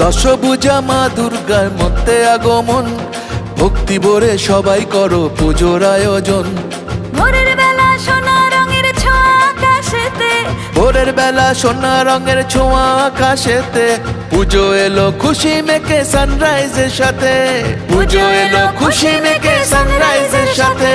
দশভুজা মা দুর্গার মধ্যে আগমন, ভক্তি ভরে সবাই করো পুজোর আয়োজন। ভোরের বেলা সোনা রঙের ছোঁয়া আকাশেতে, ভোরের বেলা সোনা রঙের ছোঁয়া আকাশেতে, পুজো এলো খুশি মেখে সানরাইজের সাথে, পুজো এলো খুশি মেখে সানরাইজের সাথে।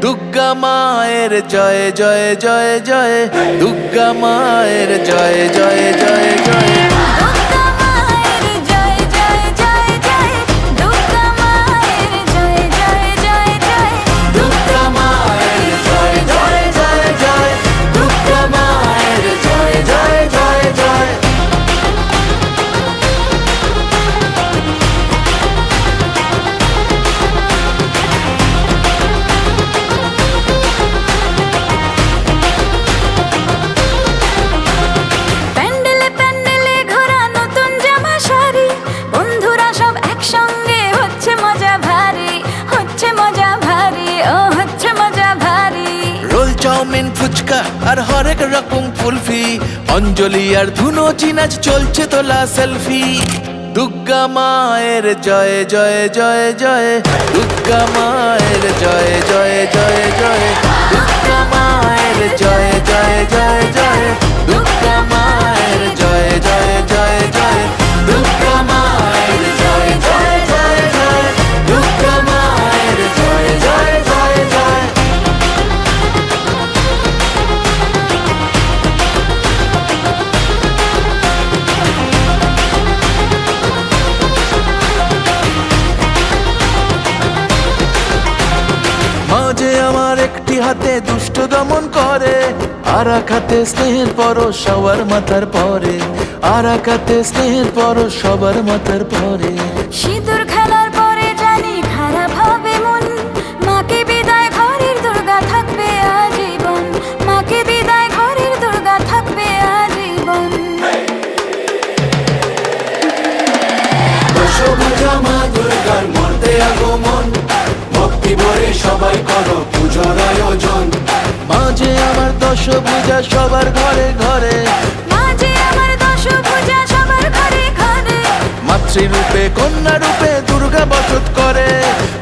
দুর্গা মায়ের জয় জয় জয় জয়, দুর্গা মায়ের জয় জয় জয় জয়। দুর্গা মায়ের জয় জয় জয় জয়, দুর্গা মায়ের জয় জয় জয় জয়, দুর্গা মায়ের জয় জয় জয় জয়, দুর্গা মায়ের জয় জয় জয় জয়। প্যান্ডেলে প্যান্ডেলে ঘোরা নতুন জামা শাড়ি, বন্ধুরা সব একসঙ্গে হচ্ছে মজা ভারী, হচ্ছে মজা ভারী, ও হচ্ছে মজা ভারী। রোল চাউমিন ফুচকা আর হরেক রকম কুলফি, অঞ্জলি আর ধুনো চিনাচ চলছে তোলা সেলফি। দুর্গা মায়ের জয় জয় জয় জয়, দুর্গা মায়ের জয় জয় জয় জয়, দুর্গা মায়ের জয় জয় জয় জয়, দুর্গা মায়ের জয় জয় জয় জয়, দুর্গা মায়ের জয় জয় জয় জয়, দুর্গা মায়ের জয় জয় জয় জয়। মাঝে আমার একটি হাতে দুষ্ট দমন করে, আর এক হাতে স্নেহের পরশ সবার মাথার পরে, আর এক হাতে স্নেহের পরশ সবার মাথার পরে। সিঁদুর খেলার পরে জানি খারাপ হবে মন, মাকে বিদায় ঘরের দুর্গা থাকবে আজীবন, মাকে বিদায় ঘরের দুর্গা থাকবে আজীবন। দশভুজা মা দুর্গার মর্তে আগমন, ভক্তি ভরে সবাই করো পুজোর আয়োজন। মাঝে আমার দশভুজা সবার ঘরে ঘরে, মাঝে আমার দশভুজা সবার ঘরে ঘরে, মাতৃরূপে কন্যা রূপে দুর্গা বসত করে,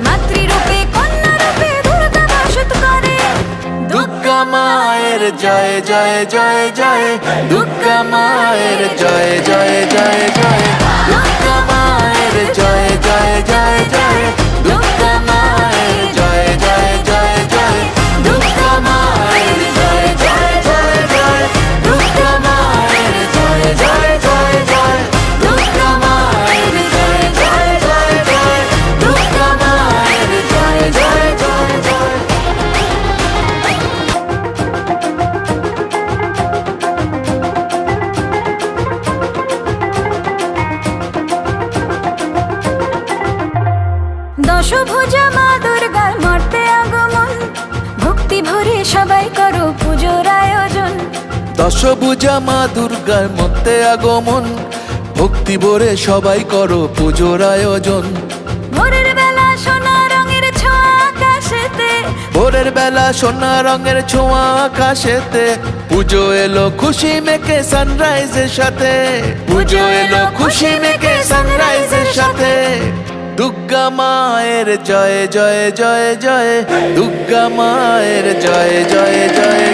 মাতৃরূপে কন্যা রূপে দুর্গা বাসত করে। দুর্গা মায়ের জয় জয় জয় জয়, দুর্গা মায়ের জয় জয় জয় জয়, দুর্গা মায়ের জয় জয় জয় জয়, দুর্গা মায়ের জয় জয় জয় জয়, দুর্গা মায়ের জয় জয় জয় জয়, দুর্গা মায়ের জয় জয় জয় জয়, দুর্গা মায়ের জয় জয় জয় জয়, দুর্গা মায়ের জয় জয় জয় জয়। দশভুজা মা দুর্গার মর্তে আগমন, ভক্তি ভরে সবাই করো পুজোর আয়োজন। দশভুজা মা দুর্গার মধ্যে আগমন, ভক্তি ভরে সবাই করো পুজোর আয়োজন। ভোরের বেলা সোনা রঙের ছোঁয়া আকাশেতে, ভোরের বেলা সোনা রঙের ছোঁয়া আকাশেতে, পুজো এলো খুশি মেখে সানরাইজের সাথে, পুজো এলো খুশি মেখে সানরাইজের সাথে। দুর্গা মায়ের জয় জয় জয় জয়, দুর্গা মায়ের জয় জয় জয়